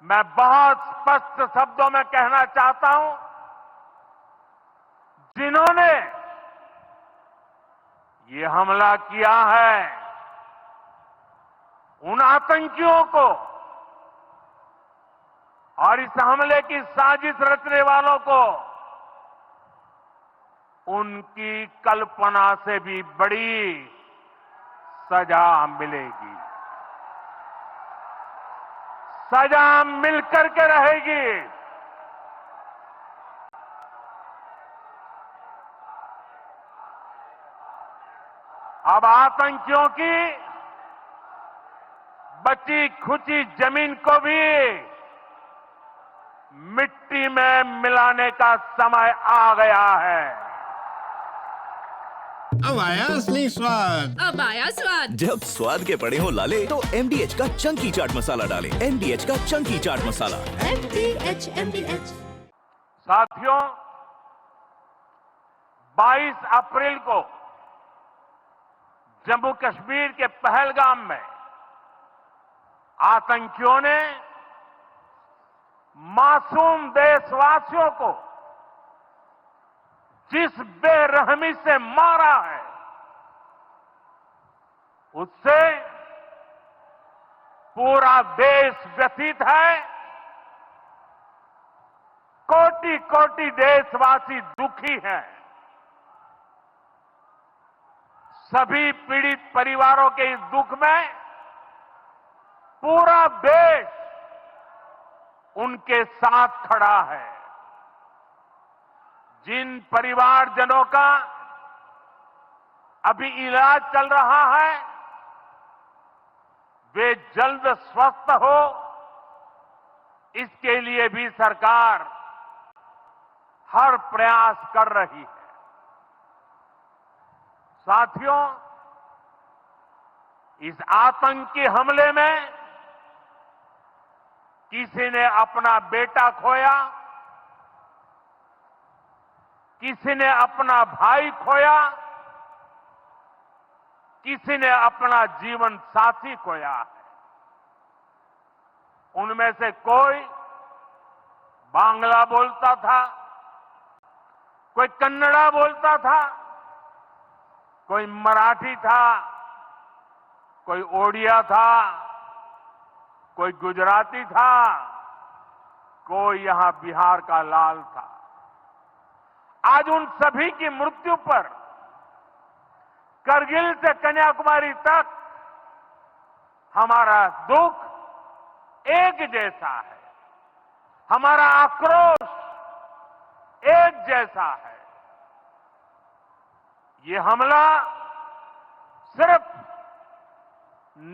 मैं बहुत स्पष्ट शब्दों में कहना चाहता हूं, जिन्होंने ये हमला किया है, उन आतंकियों को और इस हमले की साजिश रचने वालों को उनकी कल्पना से भी बड़ी सजा मिलेगी। सजा मिलकर के रहेगी। अब आतंकियों की बची खुची जमीन को भी मिट्टी में मिलाने का समय आ गया है। अब आया असली स्वाद। अब आया स्वाद। जब स्वाद के पड़े हो लाले तो MDH का चंकी चाट मसाला डालें। MDH का चंकी चाट मसाला। MDH। साथियों, 22 अप्रैल को जम्मू कश्मीर के पहलगाम में आतंकियों ने मासूम देशवासियों को जिस बेरहमी से मारा है, उससे पूरा देश व्यथित है। कोटि कोटि देशवासी दुखी हैं। सभी पीड़ित परिवारों के इस दुख में पूरा देश उनके साथ खड़ा है। जिन परिवारजनों का अभी इलाज चल रहा है, वे जल्द स्वस्थ हो, इसके लिए भी सरकार हर प्रयास कर रही है। साथियों, इस आतंकी हमले में किसी ने अपना बेटा खोया, किसी ने अपना भाई खोया, किसी ने अपना जीवन साथी खोया है। उनमें से कोई बांग्ला बोलता था, कोई कन्नड़ा बोलता था, कोई मराठी था, कोई ओडिया था, कोई गुजराती था, कोई यहां बिहार का लाल था। आज उन सभी की मृत्यु पर करगिल से कन्याकुमारी तक हमारा दुख एक जैसा है, हमारा आक्रोश एक जैसा है। ये हमला सिर्फ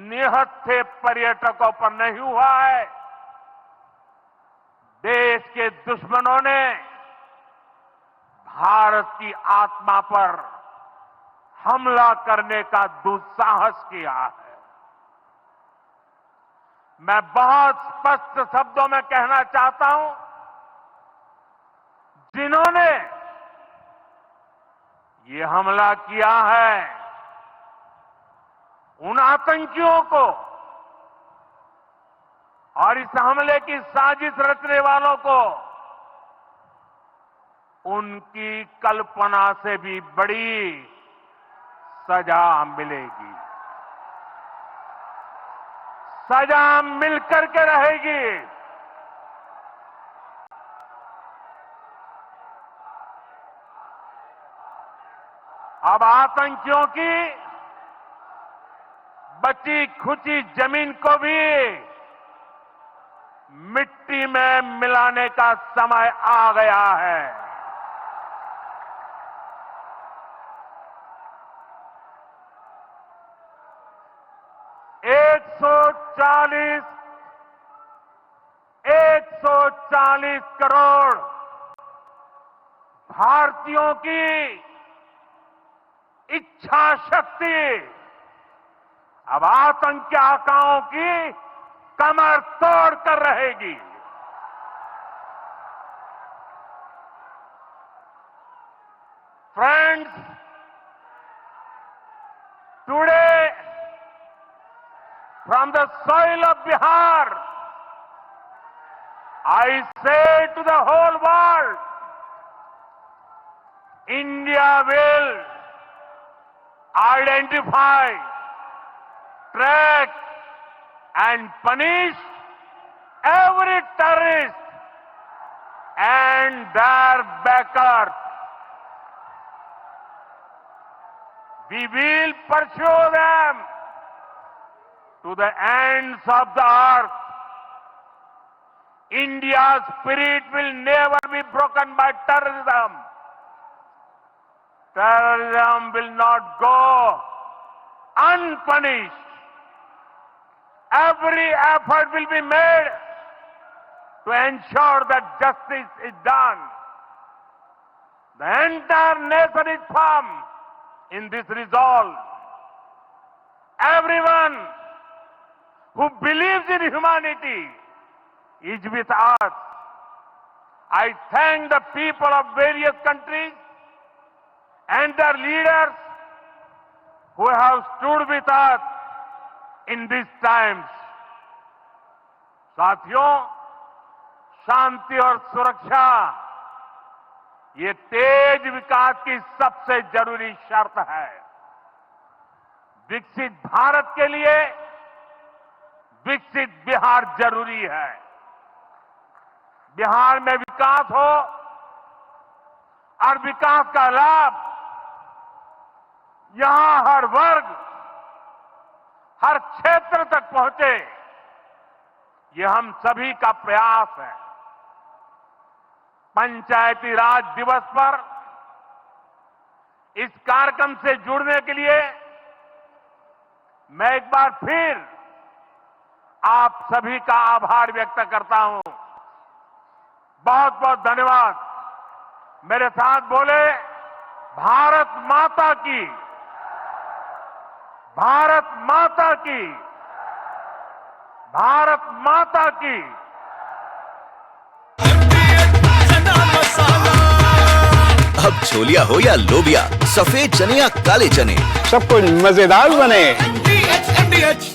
निहत्थे पर्यटकों पर नहीं हुआ है। देश के दुश्मनों ने भारत की आत्मा पर हमला करने का दुस्साहस किया है। मैं बहुत स्पष्ट शब्दों में कहना चाहता हूं, जिन्होंने ये हमला किया है, उन आतंकियों को और इस हमले की साजिश रचने वालों को उनकी कल्पना से भी बड़ी सजा मिलेगी। सजा मिलकर के रहेगी। अब आतंकियों की बची खुची जमीन को भी मिट्टी में मिलाने का समय आ गया है। एक सौ चालीस करोड़ भारतीयों की इच्छा शक्ति अब आतंकी आकाओं की कमर तोड़ कर रहेगी। Friends, today from the soil of Bihar, I say to the whole world, India will identify, track and punish every terrorist and their backers. We will pursue them to the ends of the earth. India's spirit will never be broken by terrorism. Terrorism will not go unpunished. Every effort will be made to ensure that justice is done. The entire nation is firm in this resolve. Everyone who believes in humanity is with us. I thank the people of various countries and their leaders who have stood with us in these times. साथियों, शांति और सुरक्षा ये तेज विकास की सबसे जरूरी शर्त है। विकसित भारत के लिए विकसित बिहार जरूरी है। बिहार में विकास हो और विकास का लाभ यहां हर वर्ग, हर क्षेत्र तक पहुंचे, ये हम सभी का प्रयास है। पंचायती राज दिवस पर इस कार्यक्रम से जुड़ने के लिए मैं एक बार फिर आप सभी का आभार व्यक्त करता हूं। बहुत बहुत धन्यवाद। मेरे साथ बोले, भारत माता की, भारत माता की, भारत माता की। अब छोलिया हो या लोबिया, सफेद चने या काले चने, सब कुछ मजेदार बने। MDH